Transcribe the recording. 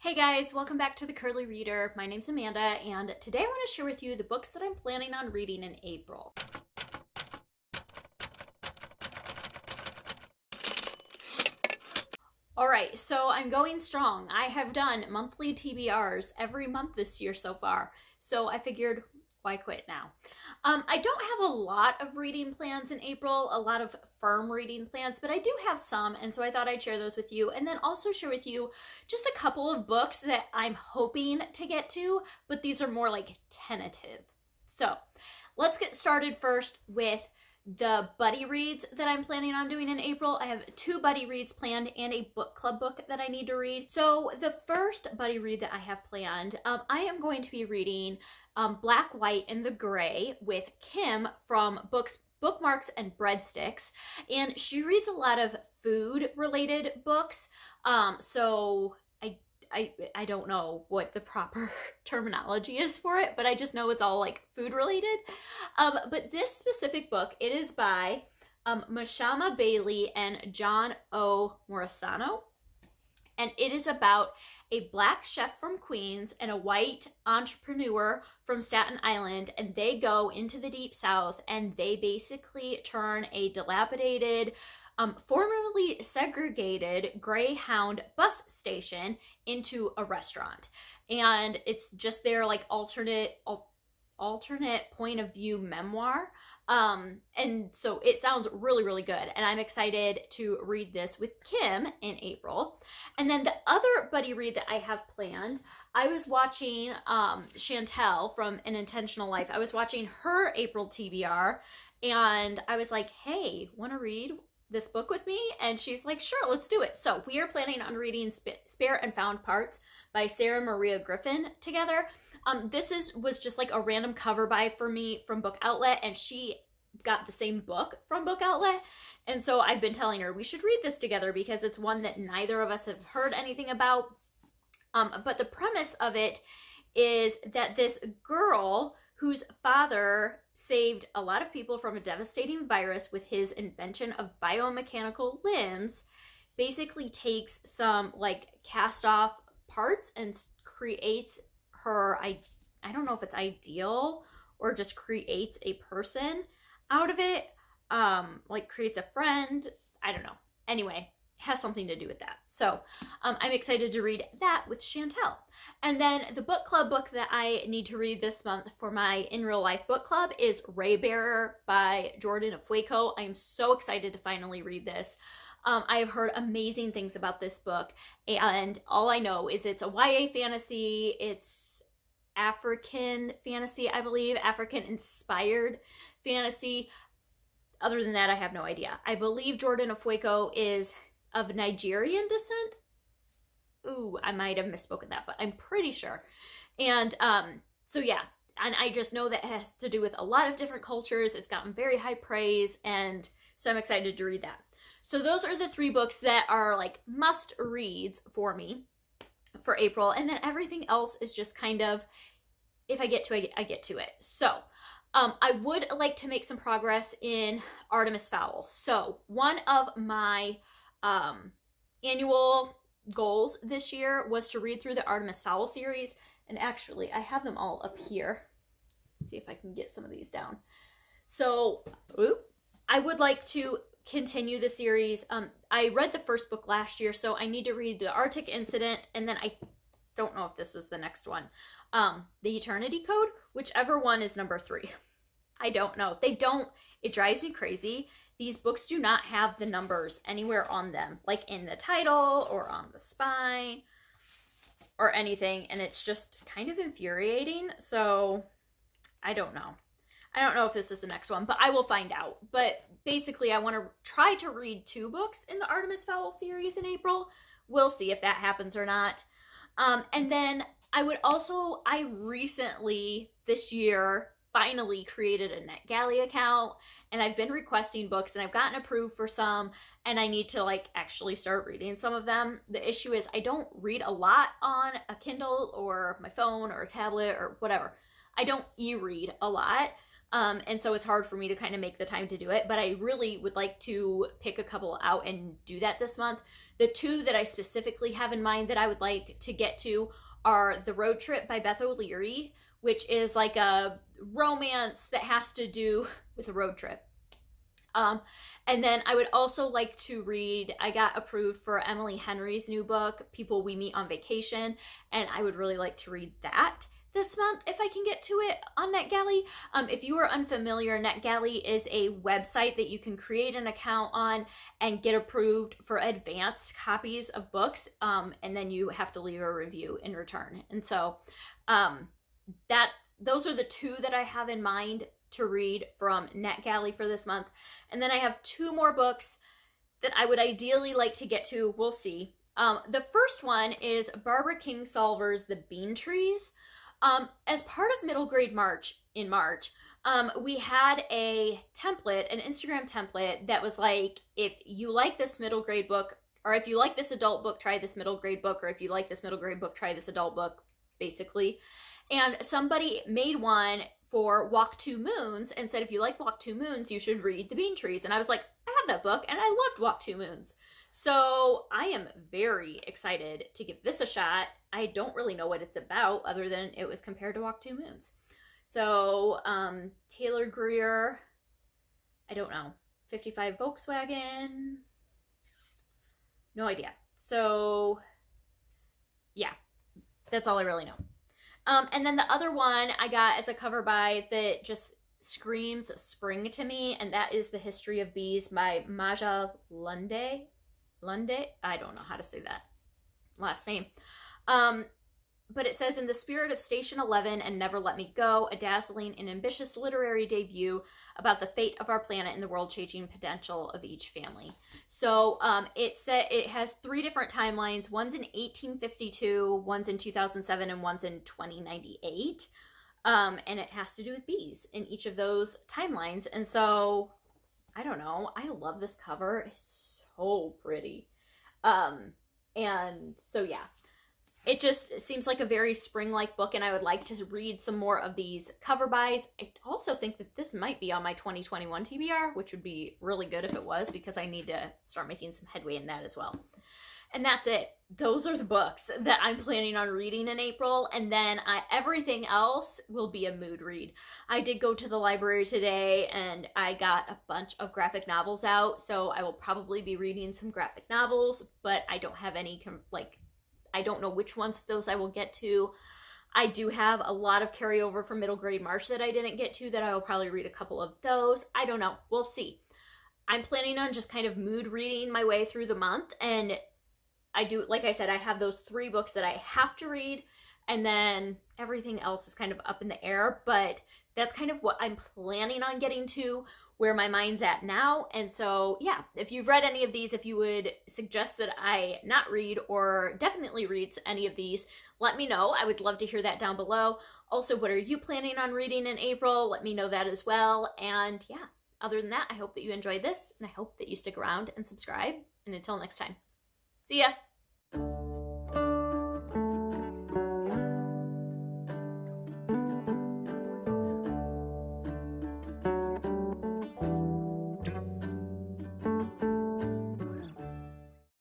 Hey guys, welcome back to the Curly Reader. My name's Amanda, and today I want to share with you the books that I'm planning on reading in April. Alright, so I'm going strong. I have done monthly TBRs every month this year so far, so I figured, why quit now? I don't have a lot of reading plans in April, a lot of firm reading plans, but I do have some, and so I thought I'd share those with you, and then also share with you just a couple of books that I'm hoping to get to, but these are more like tentative. So let's get started first with the buddy reads that I'm planning on doing in April. I have 2 buddy reads planned and a book club book that I need to read. So the first buddy read that I have planned, I am going to be reading Black, White, and the Gray with Kim from Bookmarks and Breadsticks, and she reads a lot of food related books, so I don't know what the proper terminology is for it, but I just know it's all like food related. But this specific book, it is by Mashama Bailey and John O. Morisano, and it is about a black chef from Queens and a white entrepreneur from Staten Island, and they go into the Deep South and they basically turn a dilapidated, formerly segregated Greyhound bus station into a restaurant. And it's just their like alternate point of view memoir. And so it sounds really, really good. And I'm excited to read this with Kim in April. And then the other buddy read that I have planned, I was watching Chantel from An Intentional Life. I was watching her April TBR, and I was like, hey, want to read this book with me? And she's like, sure, let's do it. So we are planning on reading Spare and Found Parts by Sarah Maria Griffin together. This was just like a random cover buy for me from Book Outlet, and she got the same book from Book Outlet. And so I've been telling her we should read this together because it's one that neither of us have heard anything about. But the premise of it is that this girl whose father saved a lot of people from a devastating virus with his invention of biomechanical limbs basically takes some like cast off parts and creates her, I don't know if it's ideal or just creates a person out of it, like creates a friend, I don't know. Anyway, has something to do with that. So I'm excited to read that with Chantel. And then the book club book that I need to read this month for my In Real Life book club is Raybearer by Jordan Afueco. I am so excited to finally read this. I have heard amazing things about this book, and all I know is it's a YA fantasy. It's African fantasy, I believe, African inspired fantasy. Other than that, I have no idea. I believe Jordan Afueco is of Nigerian descent. Ooh, I might have misspoken that, but I'm pretty sure. And so yeah, and I just know that it has to do with a lot of different cultures. It's gotten very high praise, and so I'm excited to read that. So those are the 3 books that are like must reads for me for April, and then everything else is just kind of, if I get to it, I get to it. So I would like to make some progress in Artemis Fowl. So one of my annual goals this year was to read through the Artemis Fowl series, and actually I have them all up here. Let's see if I can get some of these down. So I would like to continue the series. I read the first book last year, so I need to read the Arctic Incident, and then I don't know if this was the next one. The Eternity Code, whichever one is number 3. I don't know. They don't, it drives me crazy. These books do not have the numbers anywhere on them, like in the title or on the spine or anything, and it's just kind of infuriating. So I don't know. I don't know if this is the next one, but I will find out. But basically, I want to try to read 2 books in the Artemis Fowl series in April. We'll see if that happens or not. And then I recently, this year, finally created a NetGalley account, and I've been requesting books, and I've gotten approved for some, and I need to like actually start reading some of them. The issue is I don't read a lot on a Kindle or my phone or a tablet or whatever. I don't e-read a lot. And so it's hard for me to kind of make the time to do it, but I really would like to pick a couple out and do that this month. The two that I specifically have in mind that I would like to get to are The Road Trip by Beth O'Leary, which is like a romance that has to do with a road trip. And then I would also like to read, I got approved for Emily Henry's new book, People We Meet on Vacation, and I would really like to read that this month if I can get to it on NetGalley. If you are unfamiliar, NetGalley is a website that you can create an account on and get approved for advanced copies of books, and then you have to leave a review in return. And so those are the two that I have in mind to read from NetGalley for this month. And then I have two more books that I would ideally like to get to. We'll see. The first one is Barbara Kingsolver's The Bean Trees. As part of Middle Grade March in March, we had a template, an Instagram template that was like, if you like this middle grade book, or if you like this adult book, try this middle grade book, or if you like this middle grade book, try this adult book, basically. And somebody made one for Walk Two Moons and said, if you like Walk Two Moons, you should read The Bean Trees. And I was like, I have that book and I loved Walk Two Moons. So I am very excited to give this a shot. I don't really know what it's about other than it was compared to Walk Two Moons. So Taylor Greer, I don't know, 55 Volkswagen, no idea. So yeah, that's all I really know. And then the other one I got as a cover by that just screams spring to me, and that is The History of Bees by Maja Lunde. I don't know how to say that last name. But it says, in the spirit of Station 11 and Never Let Me Go, a dazzling and ambitious literary debut about the fate of our planet and the world-changing potential of each family. So it has three different timelines. One's in 1852, one's in 2007, and one's in 2098. And it has to do with bees in each of those timelines. And so, I don't know. I love this cover. It's so pretty. And so, yeah. It just seems like a very spring-like book, and I would like to read some more of these cover buys. I also think that this might be on my 2021 TBR, which would be really good if it was, because I need to start making some headway in that as well. And that's it. Those are the books that I'm planning on reading in April, and then everything else will be a mood read. I did go to the library today, and I got a bunch of graphic novels out, so I will probably be reading some graphic novels, but I don't have any, I don't know which ones of those I will get to. I do have a lot of carryover from Middle Grade March that I didn't get to that I will probably read a couple of those. I don't know. We'll see. I'm planning on just kind of mood reading my way through the month, and I do, like I said, I have those three books that I have to read, and then everything else is kind of up in the air, but that's kind of what I'm planning on getting to, where my mind's at now. And so, yeah, if you've read any of these, if you would suggest that I not read or definitely read any of these, let me know. I would love to hear that down below. Also, what are you planning on reading in April? Let me know that as well. And yeah, other than that, I hope that you enjoyed this, and I hope that you stick around and subscribe. And until next time, see ya.